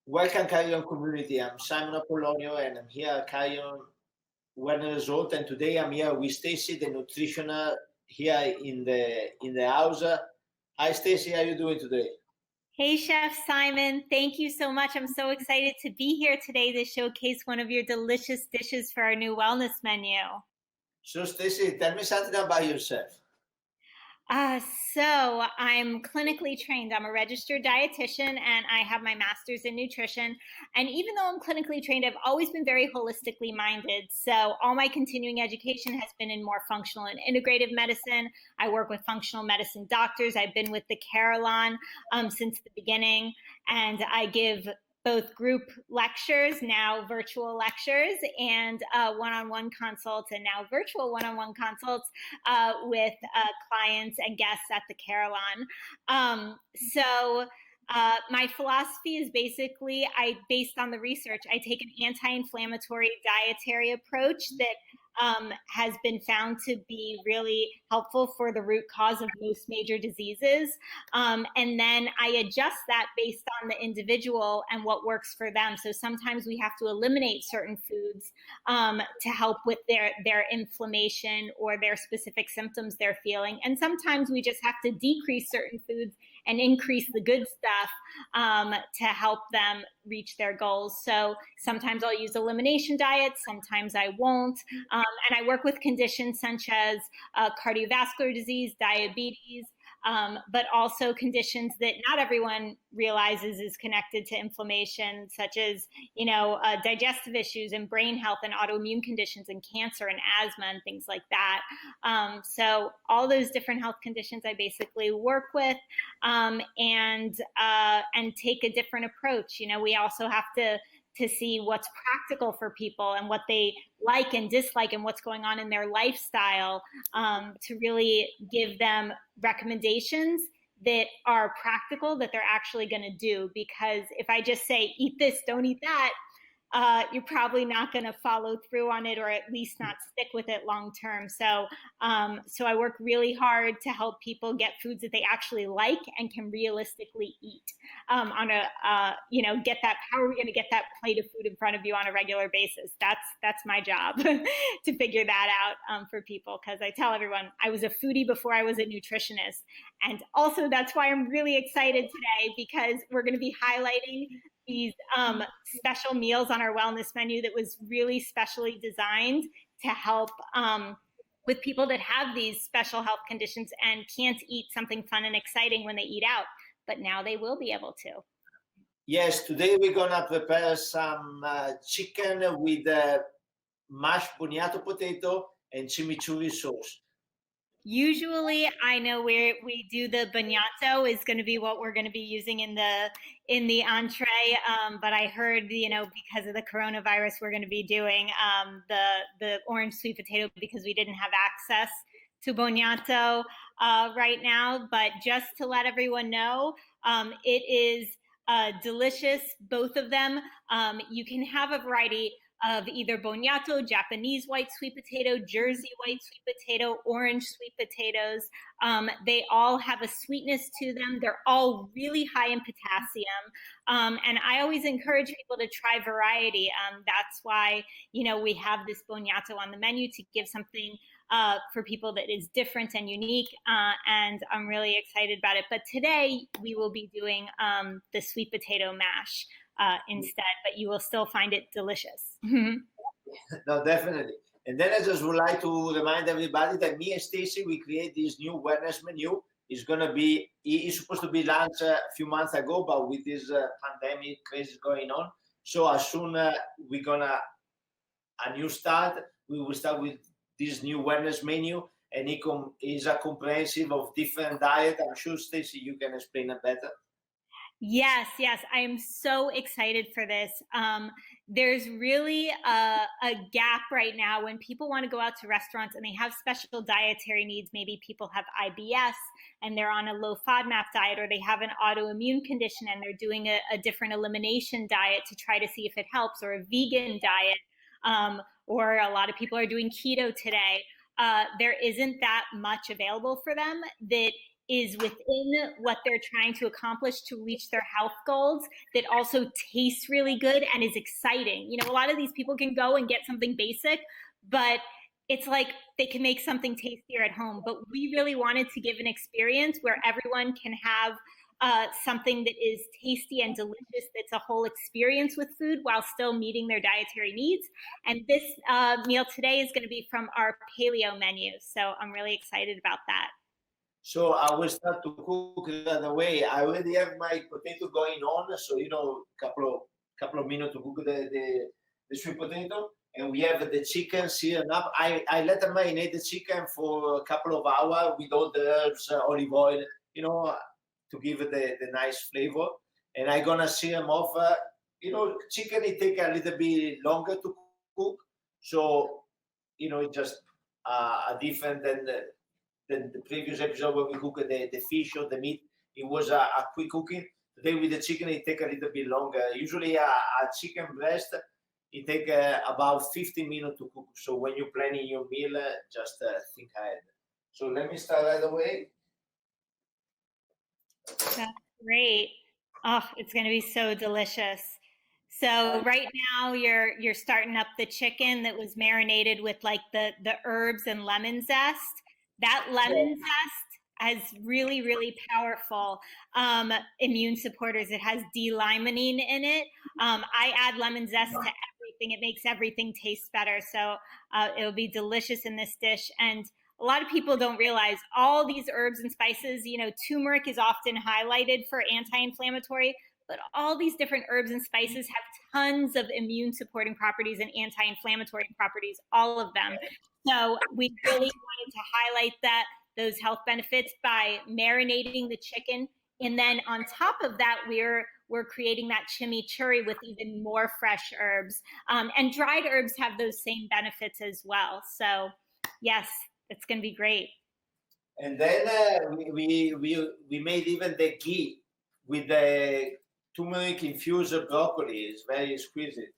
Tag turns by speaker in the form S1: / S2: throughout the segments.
S1: Welcome, Carrion community. I'm Simon Apollonio, and I'm here at Carrion Wellness Resort. And today I'm here with Stacy, the nutritioner here in the house. Hi, Stacy. How are you doing today?
S2: Hey, Chef Simon. Thank you so much. I'm so excited to be here today to showcase one of your delicious dishes for our new wellness menu.
S1: So, Stacy, tell me something about yourself.
S2: Uh, so I'm clinically trained. I'm a registered dietitian and I have my master's in nutrition. And even though I'm clinically trained, I've always been very holistically minded. So all my continuing education has been in more functional and integrative medicine. I work with functional medicine doctors. I've been with the Carillon since the beginning, and I give both group lectures, now virtual lectures, and one-on-one consults, and now virtual one-on-one consults with clients and guests at the Carillon. My philosophy is basically, based on the research, I take an anti-inflammatory dietary approach that has been found to be really helpful for the root cause of most major diseases. And then I adjust that based on the individual and what works for them. So sometimes we have to eliminate certain foods to help with their inflammation or their specific symptoms they're feeling. And sometimes we just have to decrease certain foods and increase the good stuff to help them reach their goals. So sometimes I'll use elimination diets, sometimes I won't. And I work with conditions such as cardiovascular disease, diabetes, but also conditions that not everyone realizes is connected to inflammation, such as, digestive issues and brain health and autoimmune conditions and cancer and asthma and things like that. So all those different health conditions I basically work with and take a different approach. We also have to see what's practical for people and what they like and dislike and what's going on in their lifestyle to really give them recommendations that are practical, that they're actually going to do. Because if I just say, eat this, don't eat that, you're probably not going to follow through on it, or at least not stick with it long term. So I work really hard to help people get foods that they actually like and can realistically eat get that. How are we going to get that plate of food in front of you on a regular basis? That's my job to figure that out for people, because I tell everyone I was a foodie before I was a nutritionist. And also that's why I'm really excited today, because we're going to be highlighting these special meals on our wellness menu that was really specially designed to help with people that have these special health conditions and can't eat something fun and exciting when they eat out, but now they will be able to.
S1: Yes, today we're gonna prepare some chicken with mashed boniato potato and chimichurri sauce.
S2: Usually, I know where we do the bagnato is going to be what we're going to be using in the entree. But I heard, because of the coronavirus, we're going to be doing the orange sweet potato, because we didn't have access to bagnato right now. But just to let everyone know, it is delicious, both of them. You can have a variety of either boniato, Japanese white sweet potato, Jersey white sweet potato, orange sweet potatoes. They all have a sweetness to them. They're all really high in potassium. And I always encourage people to try variety. That's why, we have this boniato on the menu, to give something for people that is different and unique. And I'm really excited about it. But today we will be doing the sweet potato mash instead, but you will still find it delicious.
S1: No, definitely. And then I just would like to remind everybody that me and Stacy, we create this new wellness menu. It's supposed to be launched a few months ago, but with this pandemic craze going on. So as soon we're gonna a new start, we will start with this new wellness menu, and it is a comprehensive of different diet. I'm sure, Stacy, you can explain it better.
S2: Yes, I am so excited for this. There's really a gap right now when people want to go out to restaurants and they have special dietary needs. Maybe people have IBS and they're on a low FODMAP diet, or they have an autoimmune condition and they're doing a different elimination diet to try to see if it helps, or a vegan diet, or a lot of people are doing keto today. There isn't that much available for them that is within what they're trying to accomplish to reach their health goals, that also tastes really good and is exciting. You know, a lot of these people can go and get something basic, but it's like they can make something tastier at home. But we really wanted to give an experience where everyone can have something that is tasty and delicious, that's a whole experience with food while still meeting their dietary needs. And this meal today is going to be from our paleo menu. So I'm really excited about that.
S1: So I will start to cook right away. I already have my potato going on, so couple of minutes to cook the sweet potato, and we have the chicken seared up. I let them marinate the chicken for a couple of hours with all the herbs, olive oil, you know, to give it the nice flavor. And I'm gonna sear them off. You know, chicken it take a little bit longer to cook, so you know it's just different than the previous episode where we cooked the fish or the meat. It was a quick cooking. Today with the chicken, it take a little bit longer. Usually a chicken breast, it take about 15 minutes to cook. So when you're planning your meal, just think ahead. So let me start right away.
S2: That's great. Oh, it's going to be so delicious. So right now you're starting up the chicken that was marinated with like the herbs and lemon zest. That lemon zest has really, really powerful immune supporters. It has D-limonene in it. I add lemon zest to everything. It makes everything taste better. So it'll be delicious in this dish. And a lot of people don't realize all these herbs and spices, you know, turmeric is often highlighted for anti-inflammatory, but all these different herbs and spices have tons of immune supporting properties and anti-inflammatory properties, all of them. So we really wanted to highlight those health benefits by marinating the chicken. And then on top of that, we're creating that chimichurri with even more fresh herbs. And dried herbs have those same benefits as well. So yes, it's going to be great.
S1: And then we made even the ghee with the turmeric infused broccoli. It's very exquisite.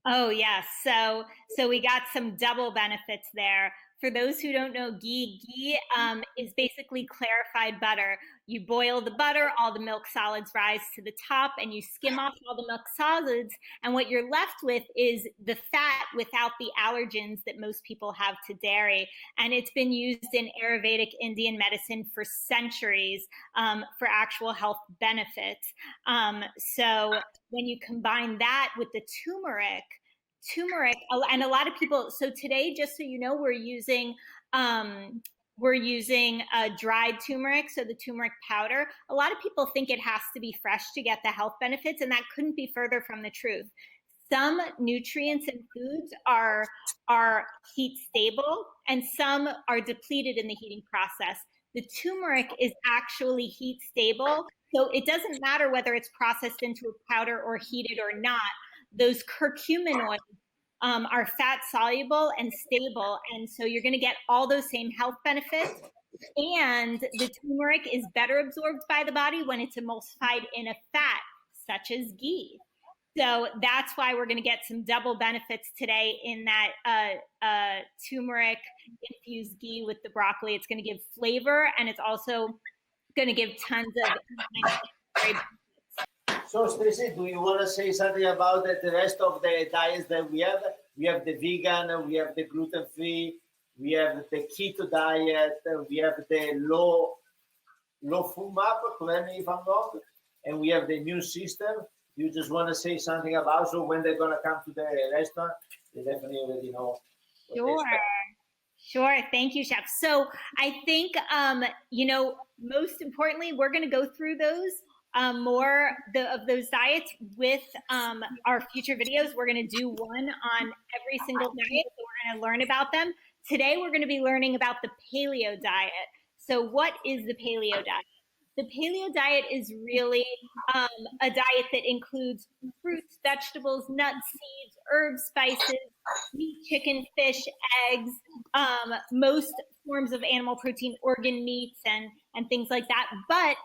S2: Oh yes, so we got some double benefits there. For those who don't know, ghee is basically clarified butter. You boil the butter, all the milk solids rise to the top, and you skim off all the milk solids, and what you're left with is the fat without the allergens that most people have to dairy. And it's been used in Ayurvedic Indian medicine for centuries for actual health benefits. So when you combine that with the turmeric, and a lot of people, so today, just so you know, we're using dried turmeric, so the turmeric powder. A lot of people think it has to be fresh to get the health benefits, and that couldn't be further from the truth. Some nutrients in foods are heat stable, and some are depleted in the heating process. The turmeric is actually heat stable, so it doesn't matter whether it's processed into a powder or heated or not. Those curcuminoids are fat soluble and stable, and so you're going to get all those same health benefits. And the turmeric is better absorbed by the body when it's emulsified in a fat, such as ghee. So that's why we're going to get some double benefits today in that turmeric infused ghee with the broccoli. It's going to give flavor, and it's also going to give tons of benefits.
S1: So, Stacy, do you want to say something about the rest of the diets that we have? We have the vegan, we have the gluten-free, we have the keto diet, we have the low FODMAP, correct me if I'm wrong, and we have the immune system. You just want to say something about, so when they're going to come to the restaurant, they definitely already know.
S2: Sure. Thank you, Chef. So I think, you know, most importantly, we're going to go through those more of those diets with our future videos. We're going to do one on every single diet, so we're going to learn about them. Today, we're going to be learning about the paleo diet. So what is the paleo diet? The paleo diet is really a diet that includes fruits, vegetables, nuts, seeds, herbs, spices, meat, chicken, fish, eggs, most forms of animal protein, organ meats, and things like that. But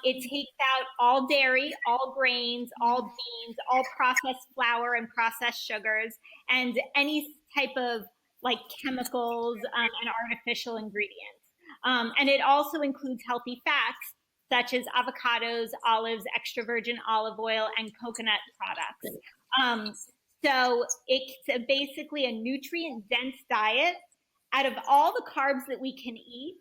S2: it takes out all dairy, all grains, all beans, all processed flour and processed sugars, and any type of like chemicals and artificial ingredients. And it also includes healthy fats such as avocados, olives, extra virgin olive oil, and coconut products. So it's basically a nutrient-dense diet. Out of all the carbs that we can eat,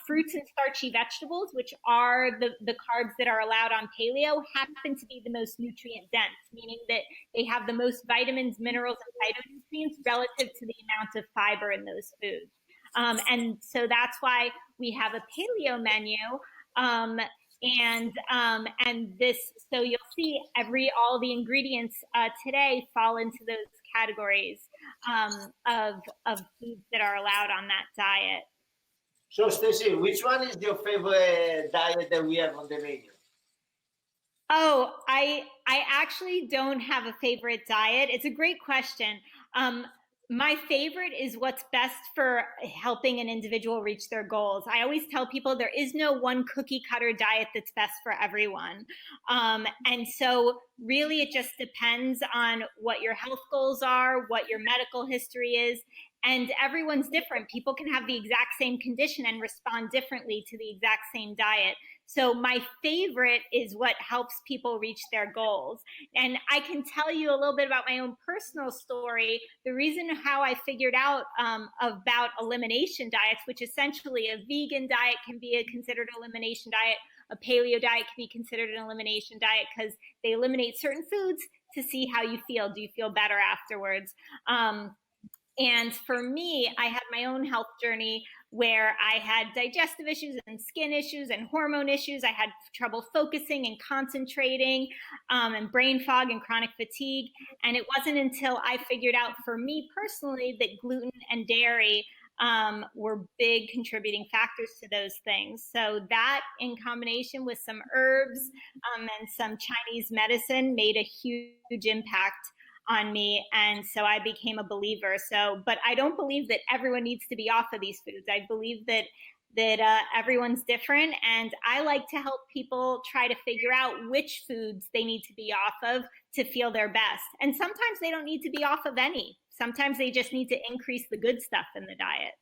S2: fruits and starchy vegetables, which are the carbs that are allowed on paleo, happen to be the most nutrient dense, meaning that they have the most vitamins, minerals, and phytonutrients relative to the amount of fiber in those foods. And so that's why we have a paleo menu. And this, so you'll see all the ingredients today fall into those categories of foods that are allowed on that diet.
S1: So Stacy, which one is your favorite diet that we have on the menu?
S2: Oh, I actually don't have a favorite diet. It's a great question. My favorite is what's best for helping an individual reach their goals. I always tell people there is no one cookie cutter diet that's best for everyone. And so really it just depends on what your health goals are, what your medical history is, and everyone's different. People can have the exact same condition and respond differently to the exact same diet. So my favorite is what helps people reach their goals. And I can tell you a little bit about my own personal story. The reason how I figured out about elimination diets, which essentially a vegan diet can be considered an elimination diet, a paleo diet can be considered an elimination diet because they eliminate certain foods to see how you feel. Do you feel better afterwards? And for me, I had my own health journey where I had digestive issues and skin issues and hormone issues. I had trouble focusing and concentrating, and brain fog and chronic fatigue. And it wasn't until I figured out for me personally that gluten and dairy were big contributing factors to those things. So that in combination with some herbs and some Chinese medicine made a huge impact on me, and so I became a believer. So, but I don't believe that everyone needs to be off of these foods. I believe that everyone's different, and I like to help people try to figure out which foods they need to be off of to feel their best. And sometimes they don't need to be off of any. Sometimes they just need to increase the good stuff in the diet.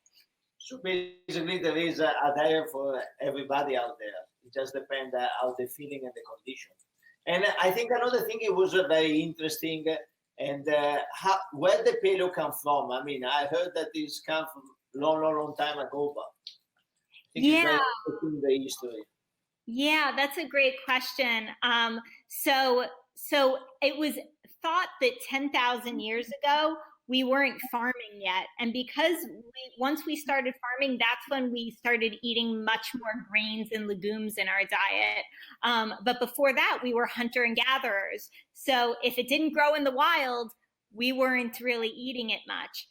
S1: So basically, there is a diet for everybody out there. It just depends on the feeling and the condition. And I think another thing, it was very interesting. And where the paleo come from? I mean, I heard that this come from long time ago, but I think
S2: yeah,
S1: it's the history.
S2: Yeah, that's a great question. So it was thought that 10,000 years ago we weren't farming yet, and because once we started farming, that's when we started eating much more grains and legumes in our diet. But before that, we were hunter and gatherers. So if it didn't grow in the wild, we weren't really eating it much.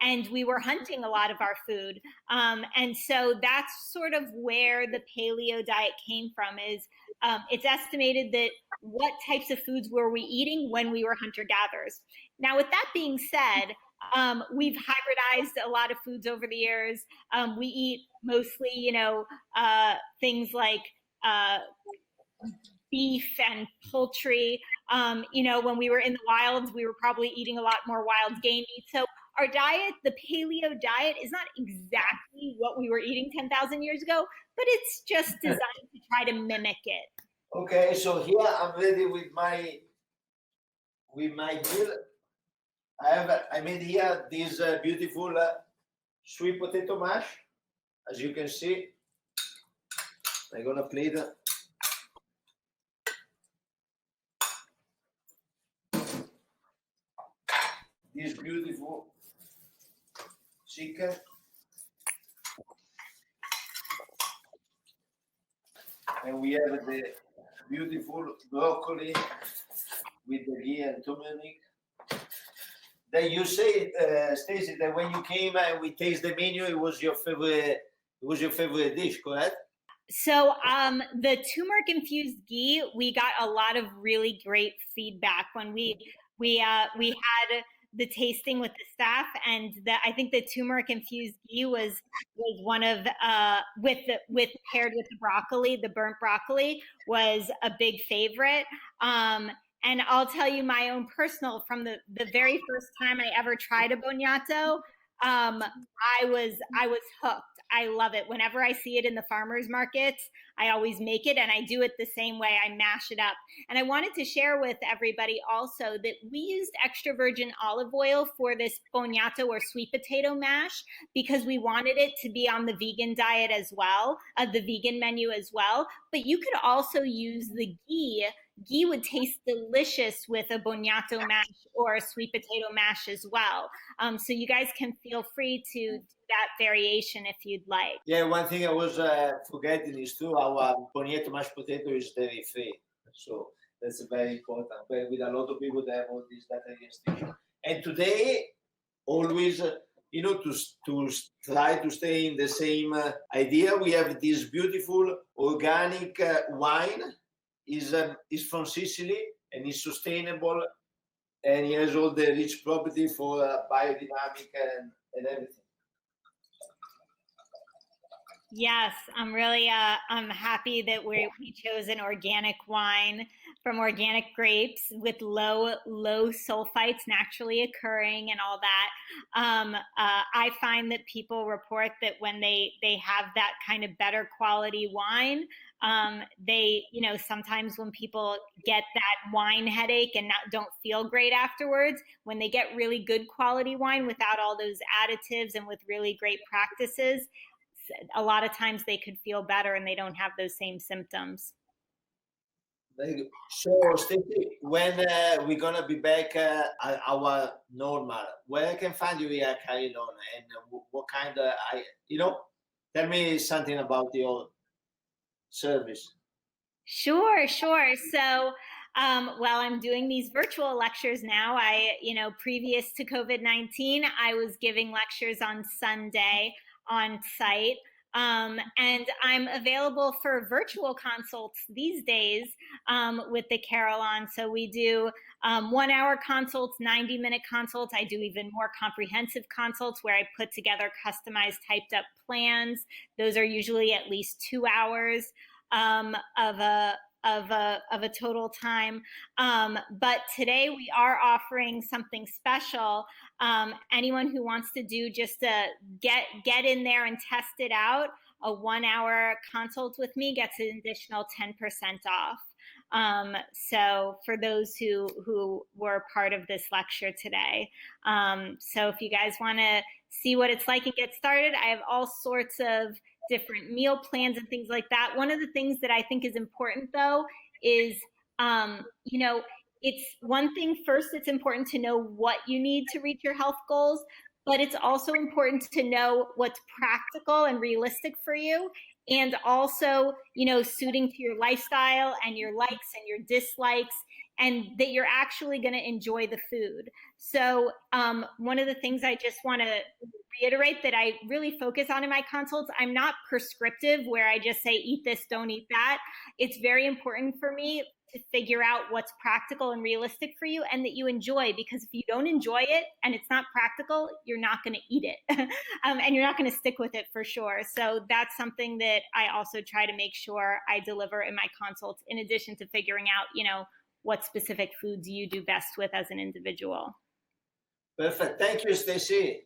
S2: And we were hunting a lot of our food. And so that's sort of where the paleo diet came from. Is it's estimated that what types of foods were we eating when we were hunter-gatherers. Now, with that being said, we've hybridized a lot of foods over the years. We eat mostly, things like beef and poultry. When we were in the wilds, we were probably eating a lot more wild game meat. So our diet, the paleo diet, is not exactly what we were eating 10,000 years ago, but it's just designed to try to mimic it.
S1: Okay, so here I'm ready with my meal. I made here this beautiful sweet potato mash. As you can see, I'm gonna plate this beautiful chicken. And we have the beautiful broccoli with the ghee and turmeric. Then you say, Stacy, that when you came and we taste the menu, it was your favorite dish, correct?
S2: So the turmeric infused ghee, we got a lot of really great feedback when we had the tasting with the staff, and I think the turmeric infused ghee was one of with paired with the broccoli, the burnt broccoli was a big favorite. And I'll tell you my own personal, from the very first time I ever tried a boniato, I was hooked. I love it. Whenever I see it in the farmers markets, I always make it, and I do it the same way. I mash it up. And I wanted to share with everybody also that we used extra virgin olive oil for this bognato or sweet potato mash because we wanted it to be on the vegan diet as well, the vegan menu as well. But you could also use the ghee. Ghee would taste delicious with a bognato mash or a sweet potato mash as well. So you guys can feel free to do that variation if you'd like.
S1: Yeah, one thing I was forgetting is too, our bonietto mashed potato is dairy free. So that's very important. But with a lot of people, they have all these data restrictions. And today, always, to try to stay in the same idea, we have this beautiful organic wine. Is from Sicily and is sustainable, and he has all the rich property for biodynamic and everything.
S2: Yes, I'm really I'm happy that we chose an organic wine from organic grapes with low sulfites naturally occurring and all that. I find that people report that when they have that kind of better quality wine, they, sometimes when people get that wine headache and don't feel great afterwards, when they get really good quality wine without all those additives and with really great practices, a lot of times they could feel better and they don't have those same symptoms.
S1: So, Stacey, when we're gonna be back at our normal, where I can find you here at Carillon, and what kind of tell me something about your service.
S2: Sure. So, well, I'm doing these virtual lectures now. Previous to COVID-19, I was giving lectures on Sunday on site. And I'm available for virtual consults these days with the Carillon. So we do 1 hour consults, 90-minute consults. I do even more comprehensive consults where I put together customized typed up plans. Those are usually at least 2 hours of a total time. But today we are offering something special. Anyone who wants to do just a get in there and test it out, a 1 hour consult with me gets an additional 10% off. So for those who were part of this lecture today. So if you guys want to see what it's like and get started, I have all sorts of different meal plans and things like that. One of the things that I think is important though is, it's one thing first, it's important to know what you need to reach your health goals, but it's also important to know what's practical and realistic for you, and also, suiting to your lifestyle and your likes and your dislikes, and that you're actually going to enjoy the food. So one of the things I just want to reiterate that I really focus on in my consults, I'm not prescriptive where I just say, eat this, don't eat that. It's very important for me to figure out what's practical and realistic for you and that you enjoy, because if you don't enjoy it and it's not practical, you're not going to eat it and you're not going to stick with it for sure. So that's something that I also try to make sure I deliver in my consults, in addition to figuring out, what specific foods you do best with as an individual.
S1: Perfect. Thank you, Stacey.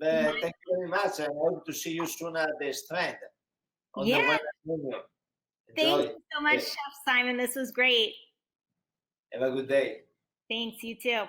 S1: Thank you very much. I hope to see you soon at the Strand.
S2: Yeah. Thank you so much, Chef Simon. This was great.
S1: Have a good day.
S2: Thanks. You too.